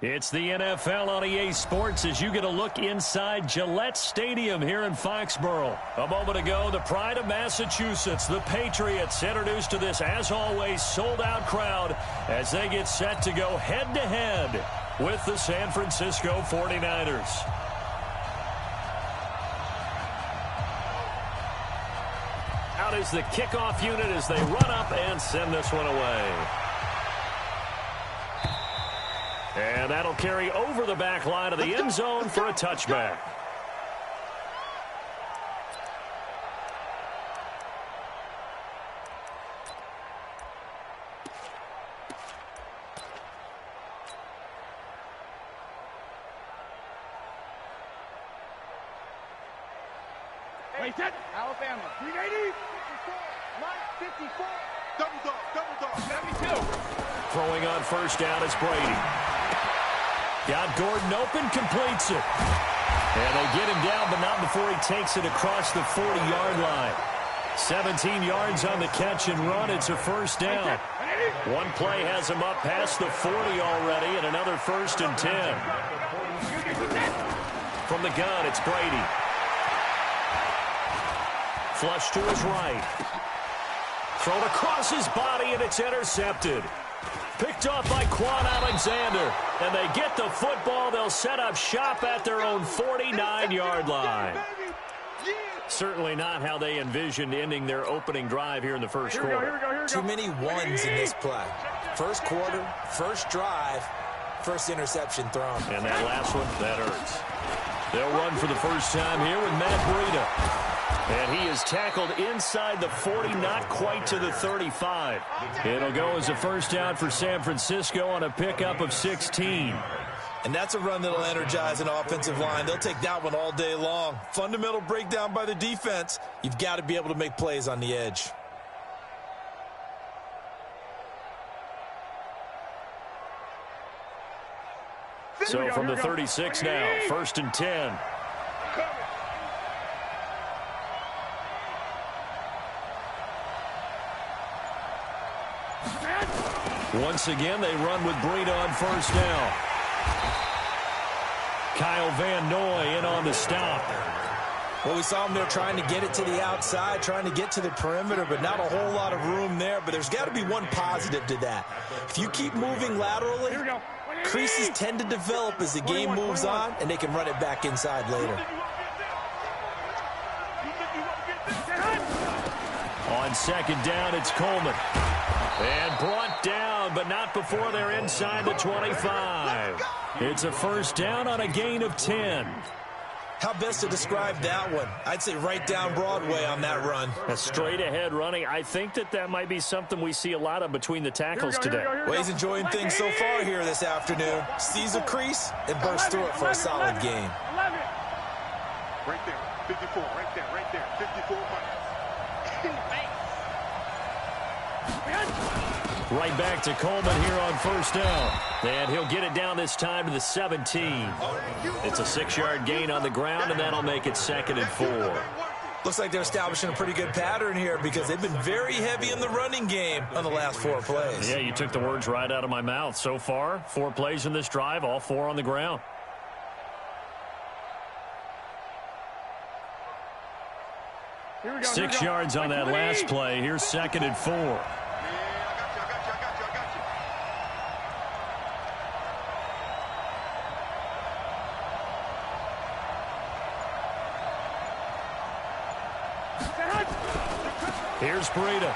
It's the NFL on EA Sports as you get a look inside Gillette Stadium here in Foxborough. A moment ago, the pride of Massachusetts, the Patriots, introduced to this, as always, sold-out crowd as they get set to go head-to-head with the San Francisco 49ers. Out is the kickoff unit as they run up and send this one away. And that'll carry over the back line of the end zone for a touchback. Wait, that Alabama. 380. 54. Double dog. 72. Throwing on first down is Brady. Got Gordon open, completes it. And they get him down, but not before he takes it across the 40-yard line. 17 yards on the catch and run. It's a first down. One play has him up past the 40 already, and another 1st and 10. From the gun, it's Brady. Flush to his right. Thrown across his body, and it's intercepted. Picked off by Quan Alexander. And they get the football. They'll set up shop at their own 49-yard line. Certainly not how they envisioned ending their opening drive here in the first quarter. Too many ones in this play. First quarter, first drive, first interception thrown. And that last one, that hurts. They'll run for the first time here with Matt Breida. And he is tackled inside the 40, not quite to the 35. It'll go as a first down for San Francisco on a pickup of 16. And that's a run that'll energize an offensive line. They'll take that one all day long. Fundamental breakdown by the defense. You've got to be able to make plays on the edge. So from the 36 now, 1st and 10. Once again, they run with Breida on first down. Kyle Van Noy in on the stop. Well, we saw him there trying to get it to the outside, trying to get to the perimeter, but not a whole lot of room there. But there's got to be one positive to that. If you keep moving laterally, creases tend to develop as the game moves on, and they can run it back inside later. On second down, it's Coleman. And brought down, but not before they're inside the 25. It's a first down on a gain of 10. How best to describe that one? I'd say right down Broadway on that run. A straight-ahead running. I think that might be something we see a lot of between the tackles today. Well, he's enjoying things so far here this afternoon. Sees a crease and bursts through it for a solid gain. Right there. 54. Right there. 54. Right back to Coleman here on first down. And he'll get it down this time to the 17. It's a 6-yard gain on the ground, and that'll make it 2nd and 4. Looks like they're establishing a pretty good pattern here because they've been very heavy in the running game on the last 4 plays. Yeah, you took the words right out of my mouth. So far, 4 plays in this drive, all 4 on the ground. Here we go, 6 yards on that last play. Here's 2nd and 4. Here's Breida.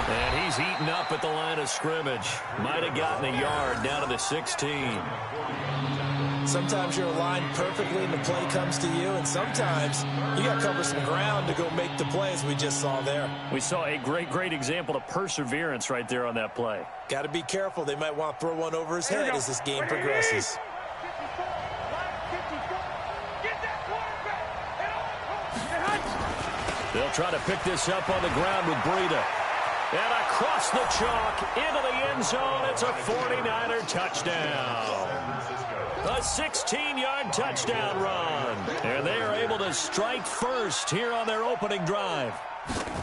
And he's eaten up at the line of scrimmage. Might have gotten a yard down to the 16. Sometimes you're aligned perfectly and the play comes to you, and sometimes you got to cover some ground to go make the plays we just saw there. We saw a great example of perseverance right there on that play. Got to be careful. They might want to throw one over his head as this game progresses. They'll try to pick this up on the ground with Breida. And across the chalk, into the end zone, it's a 49er touchdown. A 16-yard touchdown run. And they are able to strike first here on their opening drive.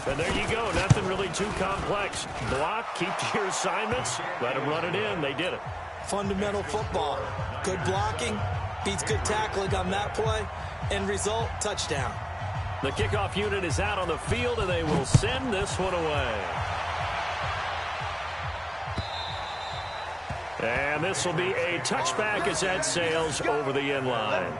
And there you go. Nothing really too complex. Block, keep to your assignments, let them run it in. They did it. fundamental football. Good blocking beats good tackling on that play. End result, touchdown. The kickoff unit is out on the field, and they will send this one away. And this will be a touchback as that sails over the end line.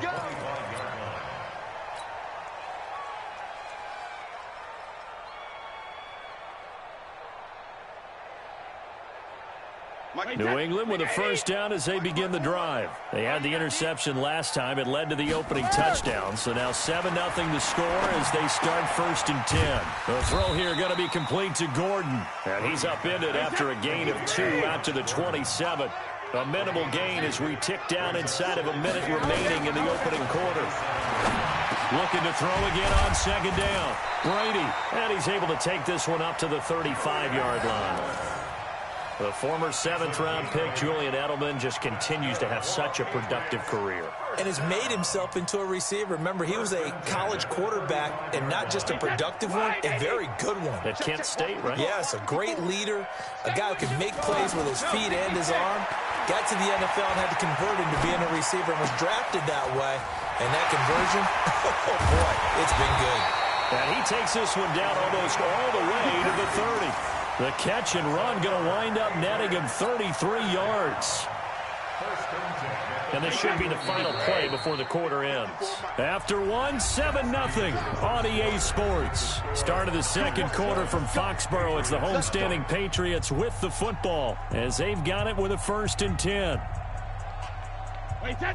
New England with a first down as they begin the drive. They had the interception last time. It led to the opening touchdown. So now 7-0 to score as they start 1st and 10. The throw here going to be complete to Gordon. And he's upended after a gain of 2 out to the 27. A minimal gain as we tick down inside of a minute remaining in the opening quarter. Looking to throw again on 2nd down. Brady. And he's able to take this one up to the 35-yard line. The former 7th-round pick, Julian Edelman, just continues to have such a productive career. And has made himself into a receiver. Remember, he was a college quarterback, and not just a productive one, a very good one. At Kent State, right? Yes, a great leader, a guy who can make plays with his feet and his arm. Got to the NFL and had to convert into being a receiver and was drafted that way. And that conversion, oh boy, it's been good. And he takes this one down almost all the way to the 30. The catch and run going to wind up netting him 33 yards. And this should be the final play before the quarter ends. After one, 7-0 on EA Sports. Start of the second quarter from Foxborough. It's the homestanding Patriots with the football as they've got it with a 1st and 10.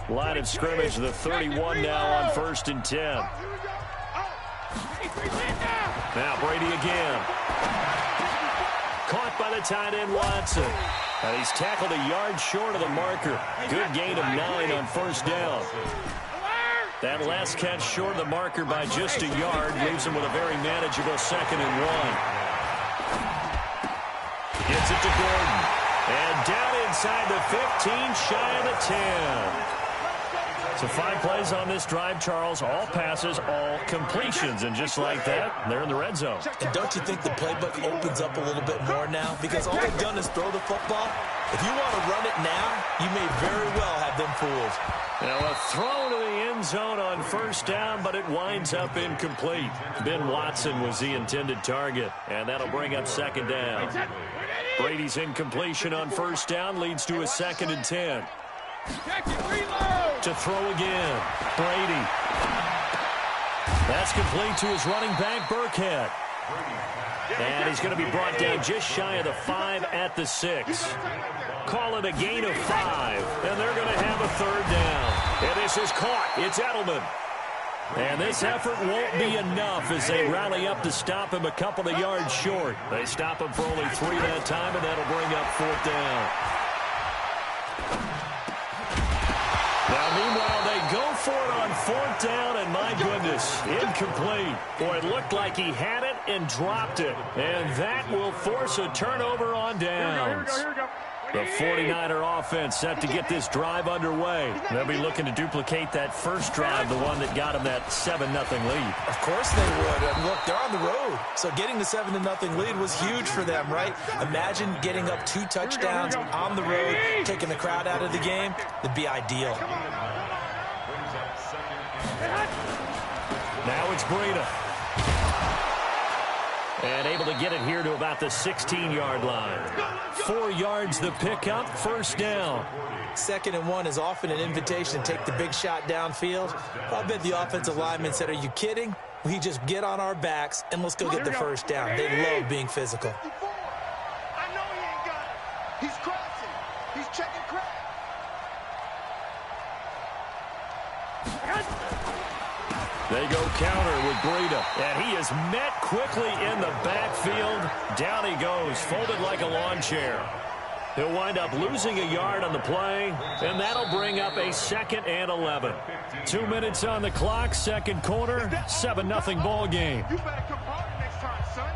Line of scrimmage, the 31 now on 1st and 10. Now Brady again. Caught by the tight end Watson. And he's tackled a yard short of the marker. Good gain of 9 on 1st down. That last catch short of the marker by just a yard leaves him with a very manageable 2nd and 1. Gets it to Gordon. And down inside the 15, shy of the 10. So 5 plays on this drive, Charles. All passes, all completions. And just like that, they're in the red zone. And don't you think the playbook opens up a little bit more now? Because all they've done is throw the football. If you want to run it now, you may very well have them fooled. Now a throw to the end zone on 1st down, but it winds up incomplete. Ben Watson was the intended target, and that'll bring up 2nd down. Brady's incompletion on 1st down leads to a 2nd and 10. To throw again. Brady. That's complete to his running back, Burkhead. And he's going to be brought down just shy of the 5 at the 6. Call it a gain of 5. And they're going to have a 3rd down. And this is caught. It's Edelman. And this effort won't be enough as they rally up to stop him a couple of yards short. They stop him for only 3 that time, and that'll bring up 4th down. Now, meanwhile, they go for it on 4th down, and my goodness, incomplete. Boy, it looked like he had it and dropped it. And that will force a turnover on downs. Here we go. The 49er offense set to get this drive underway. They'll be looking to duplicate that first drive, the one that got them that 7-0 lead. Of course they would. And look, they're on the road. So getting the 7-0 lead was huge for them, right? Imagine getting up 2 touchdowns on the road, taking the crowd out of the game. That'd be ideal. Now it's Breida. And able to get it here to about the 16-yard line. 4 yards the pickup, 1st down. 2nd and 1 is often an invitation to take the big shot downfield. I bet the offensive lineman said, are you kidding? We just get on our backs and let's go get the 1st down. They love being physical. I know he ain't got it. He's crossing. He's checking crack. They go counter with Breida. And he is met quickly in the backfield. Down he goes, folded like a lawn chair. He'll wind up losing a yard on the play, and that'll bring up a 2nd and 11. 2 minutes on the clock, 2nd quarter, 7-0 ball game. You better come harder next time, son.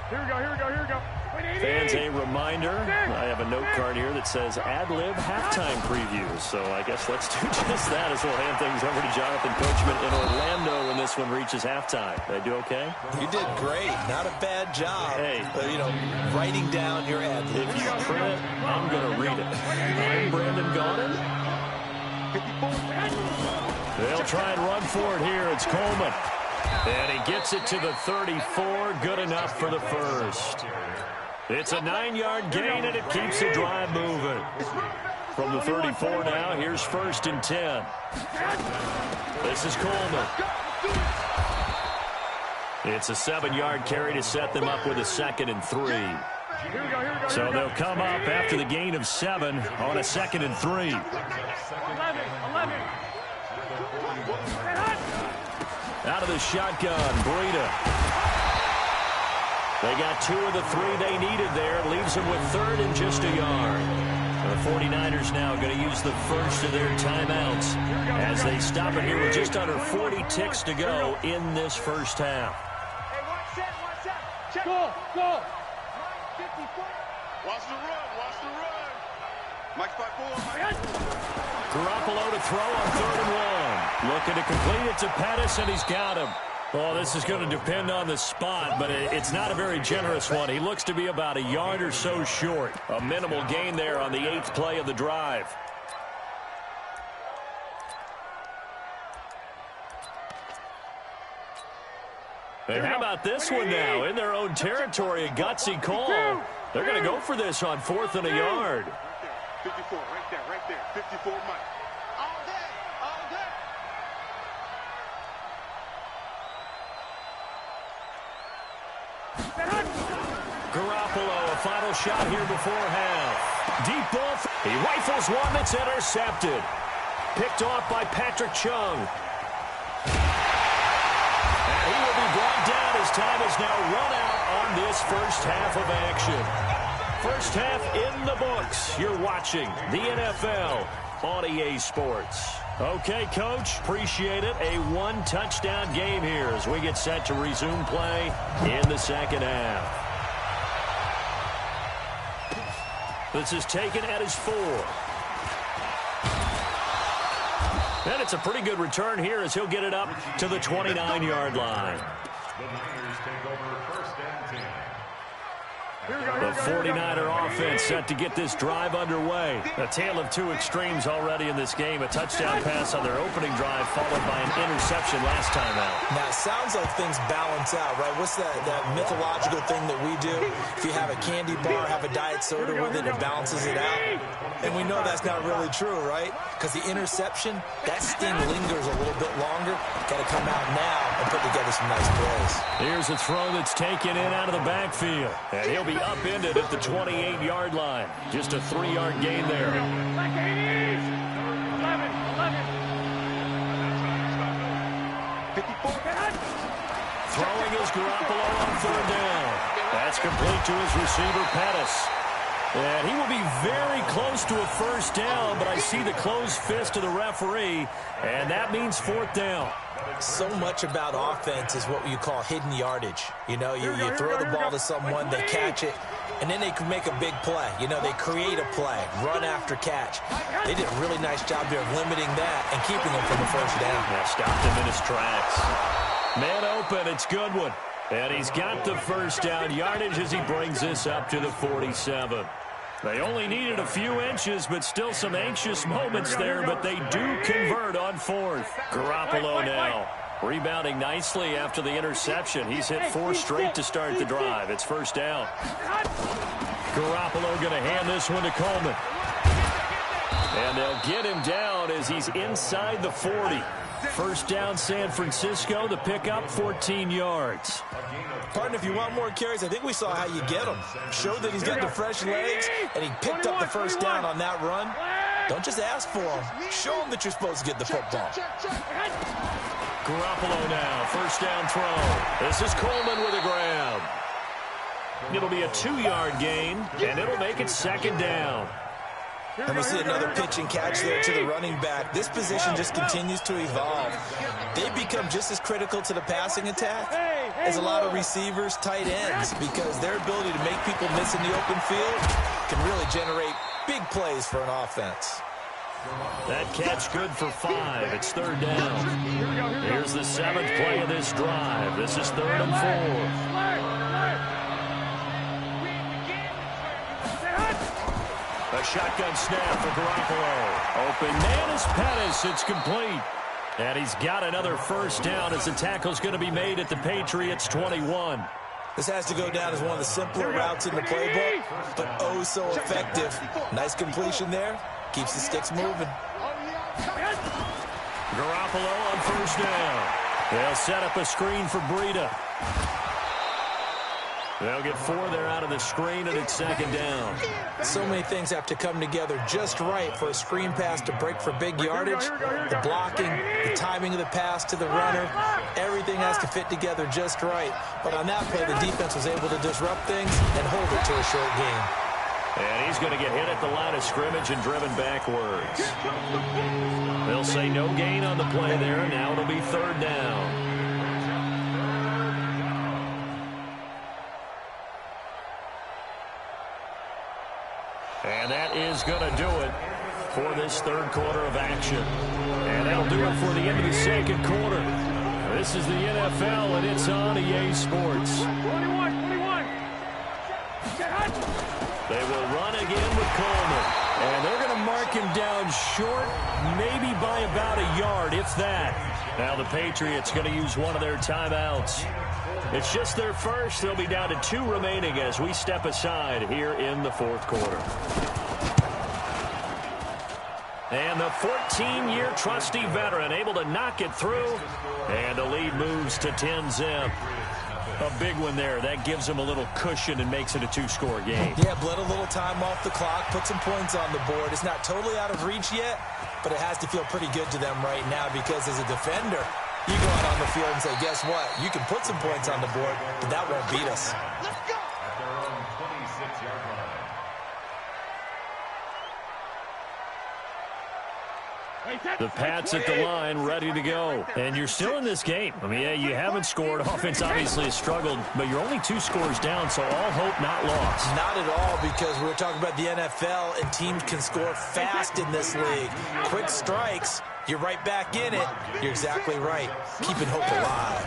Here we go. Fans, a reminder, I have a note card here that says ad-lib halftime previews. So I guess let's do just that as we'll hand things over to Jonathan Coachman in Orlando when this one reaches halftime. Did I do okay? You did great. Not a bad job. Hey. Writing down your ad-lib. If you print it, I'm going to read it. I'm Brandon Gaudin. They'll try and run for it here. It's Coleman. And he gets it to the 34. Good enough for the first. It's a 9-yard gain, and it keeps the drive moving. From the 34 now, here's 1st and 10. This is Coleman. It's a 7-yard carry to set them up with a 2nd and 3. So they'll come up after the gain of 7 on a 2nd and 3. 11. Out of the shotgun, Breida. They got 2 of the 3 they needed there. Leaves them with 3rd and just a yard. The 49ers now going to use the first of their timeouts as they stop it here with just under 40 ticks to go in this first half. Hey, watch that. Check. Go. Watch the run. Mike's by 4. Garoppolo to throw on 3rd and 1. Looking to complete it to Pettis, and he's got him. Well, this is going to depend on the spot, but it's not a very generous one. He looks to be about a yard or so short. A minimal gain there on the 8th play of the drive. And how about this one now? In their own territory, a gutsy call. They're going to go for this on 4th and a yard. 54, right there. 54, Mike. All day. Garoppolo, a final shot here before half. Deep ball. He rifles one that's intercepted. Picked off by Patrick Chung. And he will be brought down as time is now run out on this first half of action. First half in the books. You're watching the NFL on EA Sports. Okay, Coach, appreciate it. A 1-touchdown game here as we get set to resume play in the second half. This is taken at his 4. And it's a pretty good return here as he'll get it up to the 29-yard line. The Niners take over 1st and 10. The 49er offense set to get this drive underway. A tale of 2 extremes already in this game. A touchdown pass on their opening drive followed by an interception last time out. Now, it sounds like things balance out, right? What's that mythological thing that we do? If you have a candy bar, have a diet soda with it, it balances it out. And we know that's not really true, right? Because the interception, that sting lingers a little bit longer. Got to come out now and put together some nice plays. Here's a throw that's taken in out of the backfield. And he'll be upended at the 28-yard line. Just a 3-yard gain there. 11. Throwing is Garoppolo on 3rd down. That's complete to his receiver, Pettis. And he will be very close to a first down, but I see the closed fist of the referee, and that means 4th down. So much about offense is what you call hidden yardage. You throw the ball to someone, they catch it, and then they can make a big play. They create a play, run after catch. They did a really nice job there of limiting that and keeping him from the first down. Yeah, stopped him in his tracks. Man open, it's Goodwin. And he's got the first down yardage as he brings this up to the 47. They only needed a few inches, but still some anxious moments there, but they do convert on 4th. Garoppolo now rebounding nicely after the interception. He's hit 4 straight to start the drive. It's first down. Garoppolo going to hand this one to Coleman. And they'll get him down as he's inside the 40. First down, San Francisco. The pickup, 14 yards. Partner, if you want more carries, I think we saw how you get him. Showed that he's got the fresh legs, and he picked up the first down on that run. Don't just ask for him. Show him that you're supposed to get the football. Garoppolo now, first down throw. This is Coleman with a grab. It'll be a 2-yard gain, and it'll make it 2nd down. And we see another pitch and catch there to the running back. This position just continues to evolve. They become just as critical to the passing attack is a lot of receivers, tight ends, because their ability to make people miss in the open field can really generate big plays for an offense. That catch good for 5. It's third down. Here's the 7th play of this drive. This is 3rd and 4. A shotgun snap for Garoppolo. Open man is Pettis. It's complete. And he's got another first down as the tackle's going to be made at the Patriots' 21. This has to go down as one of the simpler routes in the playbook, but oh so effective. Nice completion there. Keeps the sticks moving. Garoppolo on first down. They'll set up a screen for Breida. They'll get 4 there out of the screen, and it's 2nd down. So many things have to come together just right for a screen pass to break for big yardage. The blocking, the timing of the pass to the runner, everything has to fit together just right. But on that play, the defense was able to disrupt things and hold it to a short game. And he's going to get hit at the line of scrimmage and driven backwards. They'll say no gain on the play there. Now it'll be 3rd down. And that is going to do it for this 3rd quarter of action. And that'll do it for the end of the 2nd quarter. This is the NFL, and it's on EA Sports. 21. They will run again with Coleman. And they're going to mark him down short, maybe by about a yard, if that. Now the Patriots going to use one of their timeouts. It's just their first. They'll be down to 2 remaining as we step aside here in the 4th quarter. And the 14-year trusty veteran able to knock it through. And the lead moves to 10-zip. A big one there. That gives them a little cushion and makes it a 2-score game. Yeah, bled a little time off the clock, put some points on the board. It's not totally out of reach yet, but it has to feel pretty good to them right now because as a defender, you go out on the field and say, guess what? You can put some points on the board, but that won't beat us. Let's go. At their own 26-yard line. The Pats at the line, ready to go. And you're still in this game. I mean, yeah, you haven't scored. Offense obviously has struggled, but you're only 2 scores down, so all hope not lost. Not at all, because we were talking about the NFL, and teams can score fast in this league. Quick strikes, you're right back in it. You're exactly right. Keeping hope alive.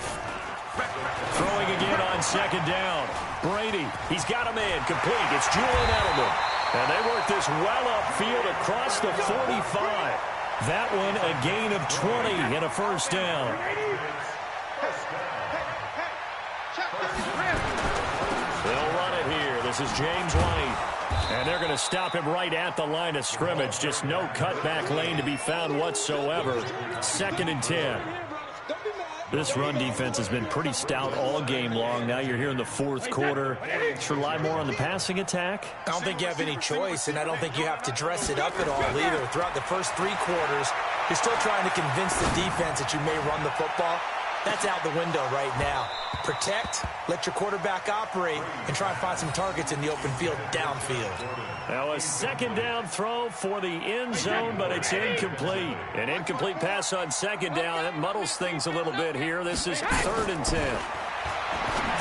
Throwing again on 2nd down. Brady, he's got a man complete. It's Julian Edelman. And they work this well upfield across the 45. That one a gain of 20 and a first down. They'll run it here. This is James White. And they're going to stop him right at the line of scrimmage. Just no cutback lane to be found whatsoever. 2nd and 10. This run defense has been pretty stout all game long. Now you're here in the 4th quarter. Should rely more on the passing attack? I don't think you have any choice, and I don't think you have to dress it up at all either. Throughout the first 3 quarters, you're still trying to convince the defense that you may run the football. That's out the window right now. Protect, let your quarterback operate, and try and find some targets in the open field downfield. Now a 2nd down throw for the end zone, but it's incomplete. An incomplete pass on 2nd down. It muddles things a little bit here. This is 3rd and 10.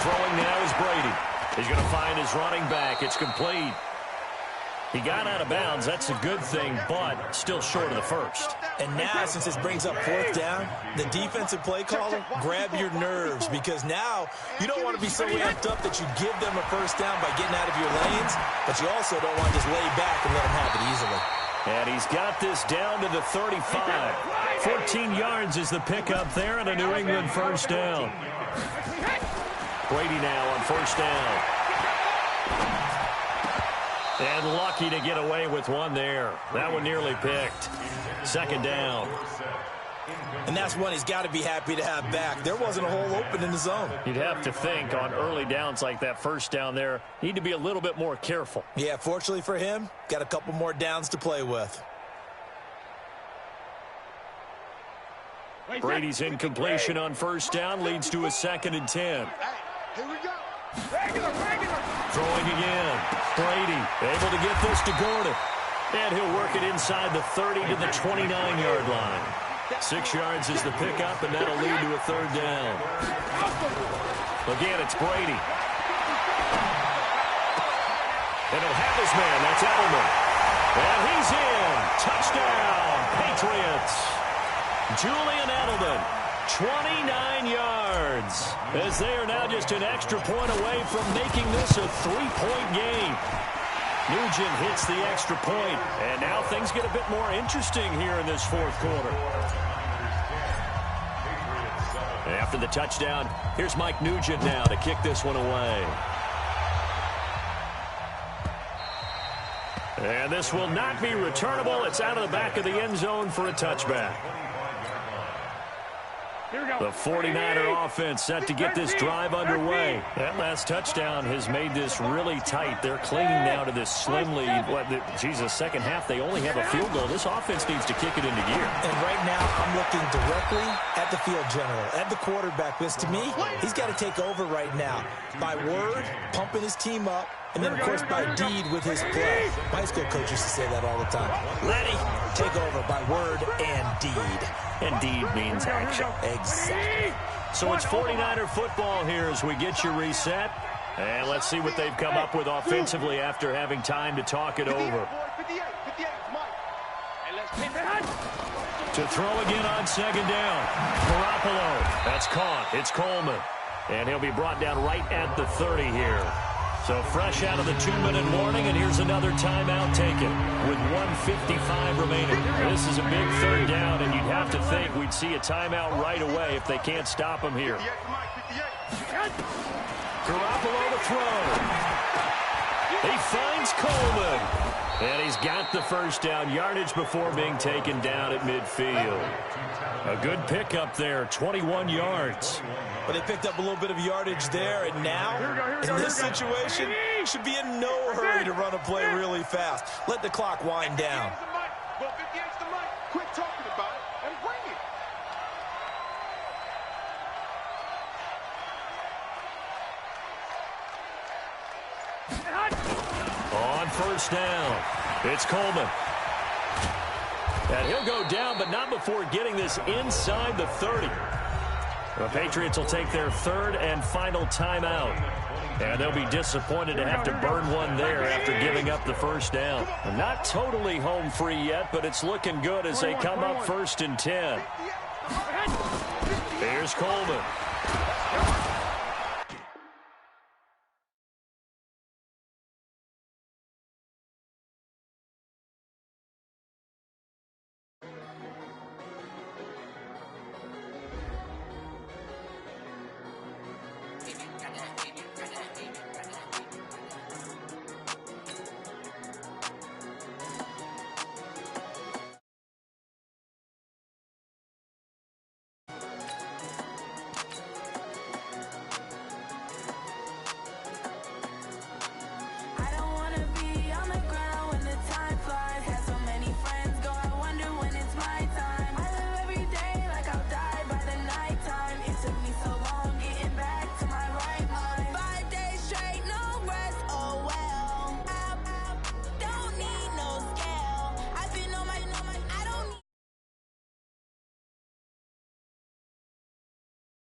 Throwing now is Brady. He's going to find his running back. It's complete. He got out of bounds. That's a good thing, but still short of the first. And now, since this brings up 4th down, the defensive play caller, grab your nerves, because now you don't want to be so amped up that you give them a first down by getting out of your lanes, but you also don't want to just lay back and let them have it easily. And he's got this down to the 35. 14 yards is the pickup there, and a New England first down. Brady now on first down. And lucky to get away with one there. That one nearly picked. 2nd down. And that's one he's got to be happy to have back. There wasn't a hole open in the zone. You'd have to think on early downs like that first down there, need to be a little bit more careful. Yeah, fortunately for him, got a couple more downs to play with. Brady's incompletion on first down leads to a 2nd and 10. Here we go. Throwing again. Brady able to get this to Gordon. And he'll work it inside the 30 to the 29-yard line. 6 yards is the pickup, and that'll lead to a 3rd down. Again, it's Brady. And he'll have his man. That's Edelman. And he's in. Touchdown, Patriots. Julian Edelman, 29 yards. As they are now just an extra point away from making this a 3-point game. Nugent hits the extra point, and now things get a bit more interesting here in this fourth quarter. After the touchdown, here's Mike Nugent now to kick this one away. And this will not be returnable. It's out of the back of the end zone for a touchback. The 49er offense set to get this drive underway. That last touchdown has made this really tight. They're clinging now to this slim lead. Second half, they only have a field goal. This offense needs to kick it into gear. And right now, I'm looking directly at the field general, at the quarterback. Because to me, he's got to take over right now. By word, pumping his team up. And then, of course, by deed with his play. My high school coach used to say that all the time. Ready, take over by word and deed. And deed means action. Exactly. So it's 49er football here as we get you reset. And let's see what they've come up with offensively after having time to talk it over. To throw again on second down. Garoppolo. That's caught. It's Coleman. And he'll be brought down right at the 30 here. So fresh out of the 2-minute warning, and here's another timeout taken with 1:55 remaining. This is a big third down, and you'd have to think we'd see a timeout right away if they can't stop him here. Garoppolo to throw. He finds Coleman. And he's got the first down, yardage before being taken down at midfield. A good pickup there, 21 yards. But they picked up a little bit of yardage there, and now, in this situation, should be in no hurry to run a play really fast. Let the clock wind down. Quit talking about it and bring it. On first down, it's Coleman. And he'll go down, but not before getting this inside the 30. The Patriots will take their third and final timeout. And they'll be disappointed to have to burn one there after giving up the first down. Not totally home free yet, but it's looking good as they come up 1st and 10. Here's Coleman.